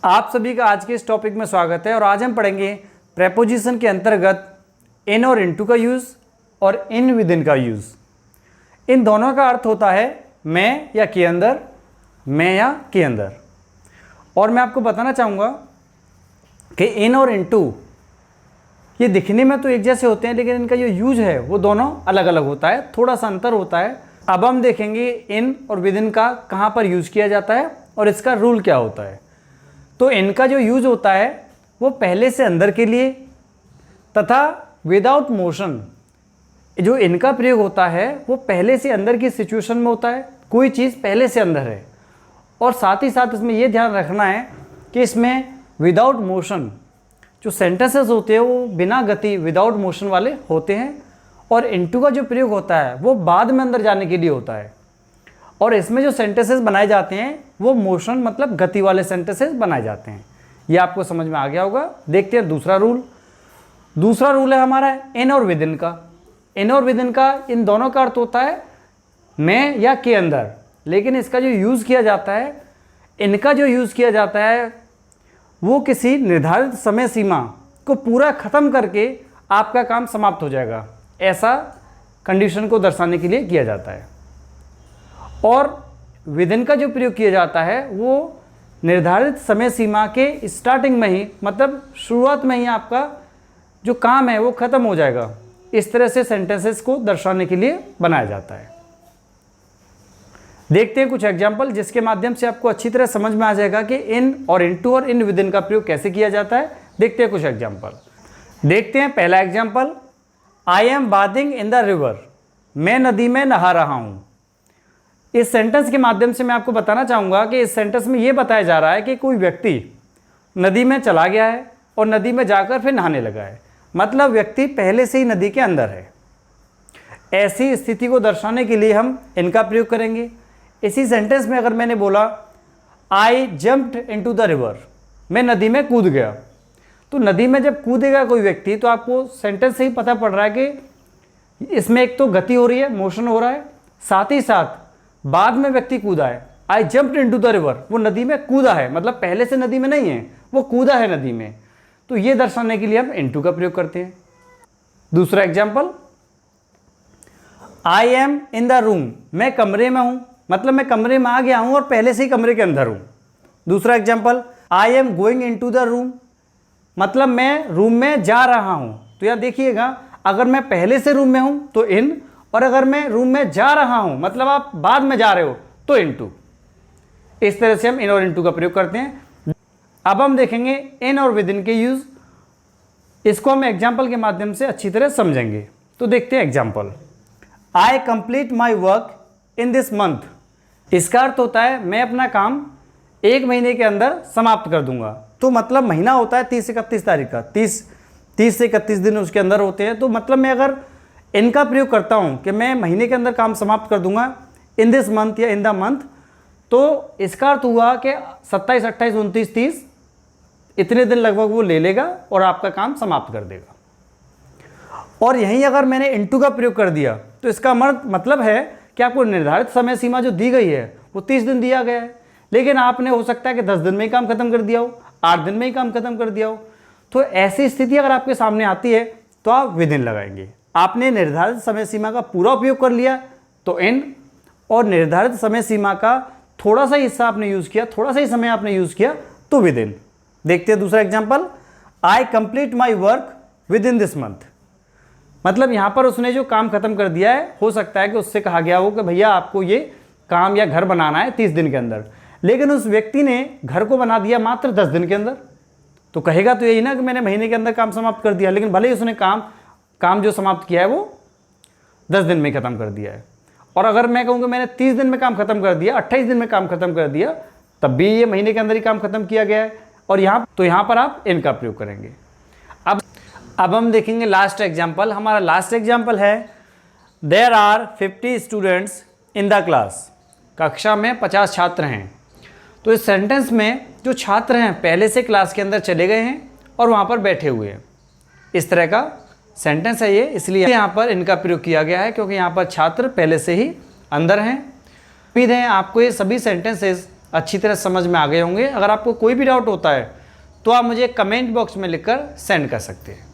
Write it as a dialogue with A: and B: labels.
A: आप सभी का आज के इस टॉपिक में स्वागत है और आज हम पढ़ेंगे प्रेपोजिशन के अंतर्गत इन और इनटू का यूज़ और इन विद इन का यूज़। इन दोनों का अर्थ होता है मैं या के अंदर, मैं या के अंदर। और मैं आपको बताना चाहूँगा कि इन और इनटू ये दिखने में तो एक जैसे होते हैं, लेकिन इनका जो यूज है वो दोनों अलग अलग होता है, थोड़ा सा अंतर होता है। अब हम देखेंगे इन और विद इन का कहाँ पर यूज़ किया जाता है और इसका रूल क्या होता है। तो इनका जो यूज होता है वो पहले से अंदर के लिए तथा विदाउट मोशन। जो इनका प्रयोग होता है वो पहले से अंदर की सिचुएशन में होता है, कोई चीज़ पहले से अंदर है। और साथ ही साथ इसमें ये ध्यान रखना है कि इसमें विदाउट मोशन जो सेंटेंसेस होते हैं वो बिना गति विदाउट मोशन वाले होते हैं। और इनटू का जो प्रयोग होता है वो बाद में अंदर जाने के लिए होता है। और इसमें जो सेंटेंसेस बनाए जाते हैं वो मोशन मतलब गति वाले सेंटेंसेस बनाए जाते हैं। ये आपको समझ में आ गया होगा। देखते हैं दूसरा रूल। दूसरा रूल है हमारा इन और विद इन का। इन और विद इन का इन दोनों का अर्थ होता है मैं या के अंदर, लेकिन इसका जो यूज़ किया जाता है, इनका जो यूज़ किया जाता है वो किसी निर्धारित समय सीमा को पूरा ख़त्म करके आपका काम समाप्त हो जाएगा, ऐसा कंडीशन को दर्शाने के लिए किया जाता है। और विद इन का जो प्रयोग किया जाता है वो निर्धारित समय सीमा के स्टार्टिंग में ही, मतलब शुरुआत में ही आपका जो काम है वो ख़त्म हो जाएगा। इस तरह से सेंटेंसेस को दर्शाने के लिए बनाया जाता है। देखते हैं कुछ एग्जाम्पल जिसके माध्यम से आपको अच्छी तरह समझ में आ जाएगा कि इन और इनटू और इन विद इन का प्रयोग कैसे किया जाता है। देखते हैं कुछ एग्जाम्पल। देखते हैं पहला example, I am bathing in the river. मैं नदी में नहा रहा हूँ। इस सेंटेंस के माध्यम से मैं आपको बताना चाहूँगा कि इस सेंटेंस में ये बताया जा रहा है कि कोई व्यक्ति नदी में चला गया है और नदी में जाकर फिर नहाने लगा है, मतलब व्यक्ति पहले से ही नदी के अंदर है। ऐसी स्थिति को दर्शाने के लिए हम इनका प्रयोग करेंगे। इसी सेंटेंस में अगर मैंने बोला आई जंप्ड इनटू द रिवर, मैं नदी में कूद गया, तो नदी में जब कूदेगा कोई व्यक्ति तो आपको सेंटेंस से ही पता पड़ रहा है कि इसमें एक तो गति हो रही है, मोशन हो रहा है, साथ ही साथ बाद में व्यक्ति कूदा है। आई जंप्ड इनटू द रिवर, वो नदी में कूदा है, मतलब पहले से नदी में नहीं है, वो कूदा है नदी में। तो ये दर्शाने के लिए हम इनटू का प्रयोग करते हैं। दूसरा example, I am in the room, मैं कमरे में हूं, मतलब मैं कमरे में आ गया हूं और पहले से ही कमरे के अंदर हूं। दूसरा example, I am going into the room, मतलब मैं रूम में जा रहा हूं। तो यहां देखिएगा, अगर मैं पहले से रूम में हूं तो इन, और अगर मैं रूम में जा रहा हूं मतलब आप बाद में जा रहे हो तो इनटू। इस तरह से हम इन और इनटू का प्रयोग करते हैं। अब हम देखेंगे इन और विद इन के यूज। इसको हम एग्जाम्पल के माध्यम से अच्छी तरह समझेंगे। तो देखते हैं example, I complete my work in this month. इसका अर्थ होता है मैं अपना काम एक महीने के अंदर समाप्त कर दूंगा। तो मतलब महीना होता है 30 से 31 तारीख का, 30 से 31 दिन उसके अंदर होते हैं। तो मतलब मैं अगर इनका प्रयोग करता हूं कि मैं महीने के अंदर काम समाप्त कर दूंगा, इन दिस मंथ या इन द मंथ, तो इसका अर्थ हुआ कि 27, 28, 29, 30 इतने दिन लगभग वो ले लेगा और आपका काम समाप्त कर देगा। और यहीं अगर मैंने इनटू का प्रयोग कर दिया तो इसका मतलब है कि आपको निर्धारित समय सीमा जो दी गई है वो 30 दिन दिया गया है, लेकिन आपने हो सकता है कि 10 दिन में ही काम खत्म कर दिया हो, 8 दिन में ही काम खत्म कर दिया हो। तो ऐसी स्थिति अगर आपके सामने आती है तो आप विद इन लगाएंगे। आपने निर्धारित समय सीमा का पूरा उपयोग कर लिया तो इन, और निर्धारित समय सीमा का थोड़ा सा हिस्सा आपने यूज़ किया, थोड़ा सा ही समय आपने यूज़ किया तो विद इन। देखते हैं दूसरा example, I complete my work with in this month, मतलब यहाँ पर उसने जो काम खत्म कर दिया है, हो सकता है कि उससे कहा गया हो कि भैया आपको ये काम या घर बनाना है 30 दिन के अंदर, लेकिन उस व्यक्ति ने घर को बना दिया मात्र 10 दिन के अंदर। तो कहेगा तो यही ना कि मैंने महीने के अंदर काम समाप्त कर दिया, लेकिन भले ही उसने काम जो समाप्त किया है वो 10 दिन में ख़त्म कर दिया है। और अगर मैं कहूँ कि मैंने 30 दिन में काम खत्म कर दिया, 28 दिन में काम खत्म कर दिया, तब भी ये महीने के अंदर ही काम खत्म किया गया है। और यहाँ पर आप इनका प्रयोग करेंगे। अब हम देखेंगे लास्ट एग्जाम्पल। हमारा लास्ट एग्जाम्पल है, there are 50 students in the class. कक्षा में 50 छात्र हैं। तो इस सेंटेंस में जो छात्र हैं पहले से क्लास के अंदर चले गए हैं और वहाँ पर बैठे हुए हैं। इस तरह का सेंटेंस है ये, इसलिए यहाँ पर इनका प्रयोग किया गया है क्योंकि यहाँ पर छात्र पहले से ही अंदर हैं। उम्मीद है आपको ये सभी सेंटेंसेस अच्छी तरह समझ में आ गए होंगे। अगर आपको कोई भी डाउट होता है तो आप मुझे कमेंट बॉक्स में लिखकर सेंड कर सकते हैं।